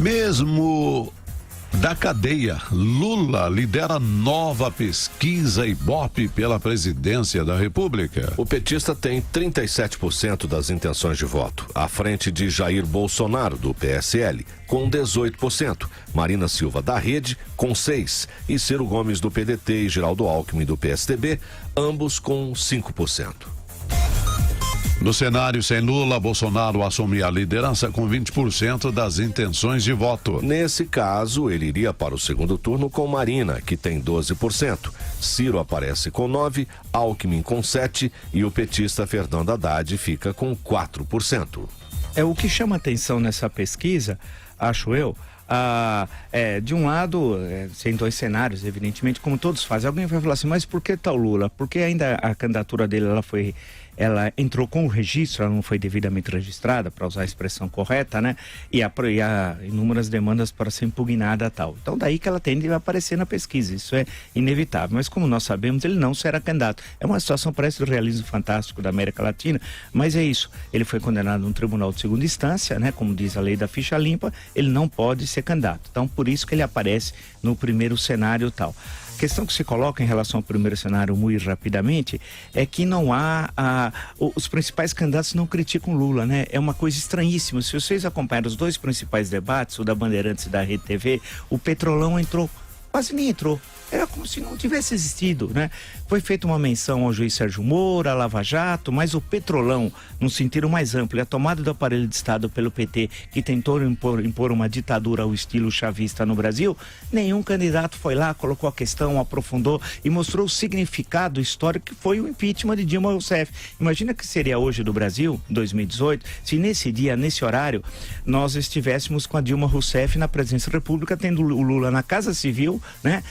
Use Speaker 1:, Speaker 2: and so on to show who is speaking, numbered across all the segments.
Speaker 1: Mesmo da cadeia, Lula lidera nova pesquisa Ibope pela presidência da República.
Speaker 2: O petista tem 37% das intenções de voto, à frente de Jair Bolsonaro, do PSL, com 18%, Marina Silva, da Rede, com 6%, e Ciro Gomes, do PDT, e Geraldo Alckmin, do PSDB, ambos com 5%.
Speaker 1: No cenário sem Lula, Bolsonaro assume a liderança com 20% das intenções de voto.
Speaker 2: Nesse caso, ele iria para o segundo turno com Marina, que tem 12%. Ciro aparece com 9%, Alckmin com 7% e o petista Fernando Haddad fica com 4%.
Speaker 3: O que chama atenção nessa pesquisa, acho eu, de um lado, tem dois cenários, evidentemente, como todos fazem. Alguém vai falar assim, mas por que tal Lula? Porque ainda a candidatura dele, ela entrou com o registro, ela não foi devidamente registrada, para usar a expressão correta, né? E há inúmeras demandas para ser impugnada tal. Então daí que ela tende a aparecer na pesquisa, isso é inevitável. Mas como nós sabemos, ele não será candidato. É uma situação, parece, do realismo fantástico da América Latina, mas é isso. Ele foi condenado num tribunal de segunda instância, né? Como diz a lei da ficha limpa, ele não pode ser candidato. Então por isso que ele aparece no primeiro cenário tal. A questão que se coloca em relação ao primeiro cenário muito rapidamente é que não os principais candidatos não criticam Lula, né? É uma coisa estranhíssima. Se vocês acompanharam os dois principais debates, o da Bandeirantes e da Rede TV, o Petrolão entrou, quase nem entrou. Era como se não tivesse existido, né? Foi feita uma menção ao juiz Sérgio Moro, a Lava Jato, mas o Petrolão, no sentido mais amplo, e a tomada do aparelho de Estado pelo PT, que tentou impor uma ditadura ao estilo chavista no Brasil, nenhum candidato foi lá, colocou a questão, aprofundou e mostrou o significado histórico que foi o impeachment de Dilma Rousseff. Imagina que seria hoje do Brasil, 2018, se nesse dia, nesse horário, nós estivéssemos com a Dilma Rousseff na presidência da República, tendo o Lula na Casa Civil, né?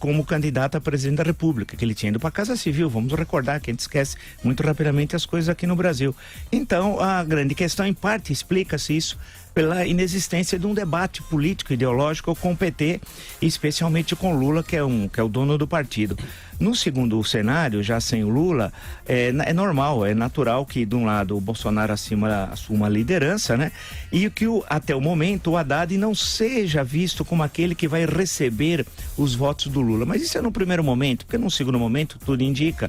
Speaker 3: Como candidato a presidente da República, que ele tinha ido para a Casa Civil. Vamos recordar que a gente esquece muito rapidamente as coisas aqui no Brasil. Então, a grande questão, em parte, explica-se isso pela inexistência de um debate político, ideológico com o PT, especialmente com Lula, que é o dono do partido. No segundo cenário, já sem o Lula, é normal, é natural que, de um lado, o Bolsonaro assuma a liderança, né? E que, até o momento, o Haddad não seja visto como aquele que vai receber os votos do Lula. Mas isso é no primeiro momento, porque no segundo momento, tudo indica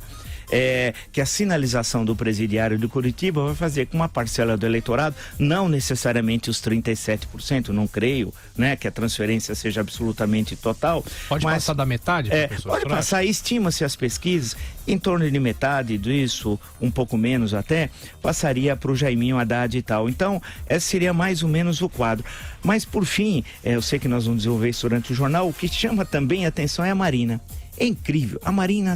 Speaker 3: que a sinalização do presidiário de Curitiba vai fazer com uma parcela do eleitorado, não necessariamente os 37%, não creio, né, que a transferência seja absolutamente total.
Speaker 4: Pode passar da metade?
Speaker 3: Pode passar, estima-se as pesquisas, em torno de metade disso, um pouco menos até, passaria para o Jaiminho Haddad e tal. Então, esse seria mais ou menos o quadro. Mas, por fim, eu sei que nós vamos desenvolver isso durante o jornal, o que chama também a atenção é a Marina. É incrível, a Marina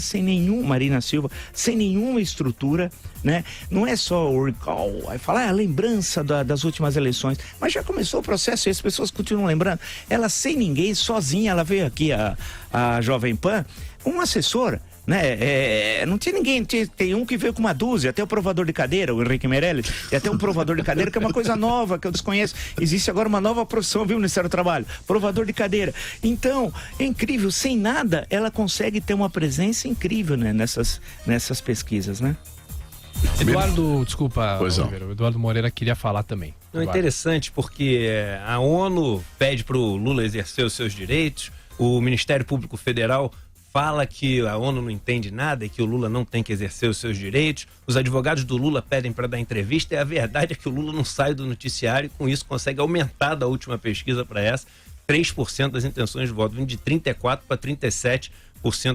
Speaker 3: Silva, sem nenhuma estrutura, né? Não é só o recall, vai falar a lembrança das últimas eleições, mas já começou o processo e as pessoas continuam lembrando. Ela sem ninguém, sozinha, ela veio aqui a Jovem Pan, uma assessora, né? Não tinha ninguém, tem um que veio com uma dúzia, até o provador de cadeira, o Henrique Meirelles, e até um provador de cadeira, que é uma coisa nova, que eu desconheço. Existe agora uma nova profissão, viu, Ministério do Trabalho, provador de cadeira. Então, é incrível, sem nada, ela consegue ter uma presença incrível, né, nessas pesquisas, né?
Speaker 4: Eduardo, desculpa,
Speaker 1: Pois não.
Speaker 4: Oliveira, o Eduardo Moreira queria falar também.
Speaker 5: Não, é interessante porque a ONU pede para o Lula exercer os seus direitos, o Ministério Público Federal fala que a ONU não entende nada e que o Lula não tem que exercer os seus direitos. Os advogados do Lula pedem para dar entrevista e a verdade é que o Lula não sai do noticiário e com isso consegue aumentar da última pesquisa para essa 3% das intenções de voto, vindo de 34% para 37%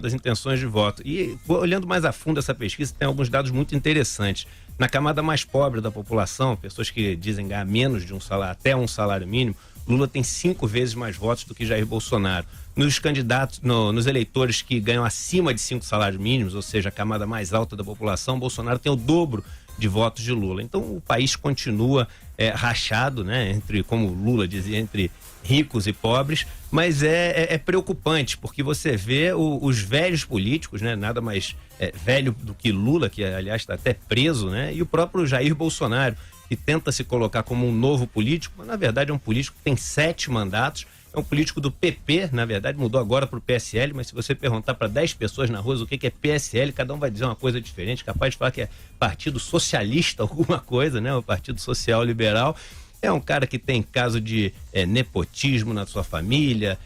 Speaker 5: das intenções de voto. E olhando mais a fundo essa pesquisa, tem alguns dados muito interessantes. Na camada mais pobre da população, pessoas que dizem ganhar menos de um salário, até um salário mínimo, Lula tem 5 vezes mais votos do que Jair Bolsonaro. Nos candidatos, nos eleitores que ganham acima de 5 salários mínimos, ou seja, a camada mais alta da população, Bolsonaro tem o dobro de votos de Lula. Então o país continua rachado, né, entre, como Lula dizia, entre ricos e pobres, mas é preocupante, porque você vê os velhos políticos, né, nada mais velho do que Lula, que aliás está até preso, né, e o próprio Jair Bolsonaro, que tenta se colocar como um novo político, mas na verdade é um político que tem 7 mandatos, é um político do PP, na verdade mudou agora para o PSL, mas se você perguntar para 10 pessoas na rua o que é PSL, cada um vai dizer uma coisa diferente, capaz de falar que é Partido Socialista, alguma coisa, né, o Partido Social Liberal, É um cara que tem caso de nepotismo na sua família,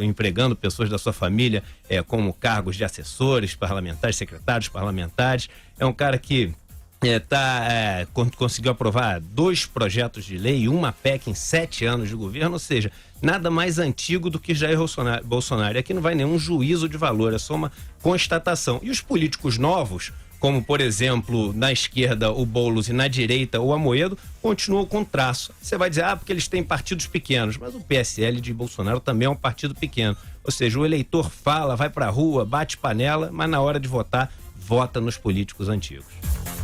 Speaker 5: empregando pessoas da sua família como cargos de assessores parlamentares, secretários parlamentares. É um cara que conseguiu aprovar 2 projetos de lei e uma PEC em 7 anos de governo, ou seja, nada mais antigo do que Jair Bolsonaro. E aqui não vai nenhum juízo de valor, é só uma constatação. E os políticos novos, como, por exemplo, na esquerda o Boulos e na direita o Amoedo, continuam com traço. Você vai dizer, porque eles têm partidos pequenos, mas o PSL de Bolsonaro também é um partido pequeno. Ou seja, o eleitor fala, vai pra rua, bate panela, mas na hora de votar, vota nos políticos antigos.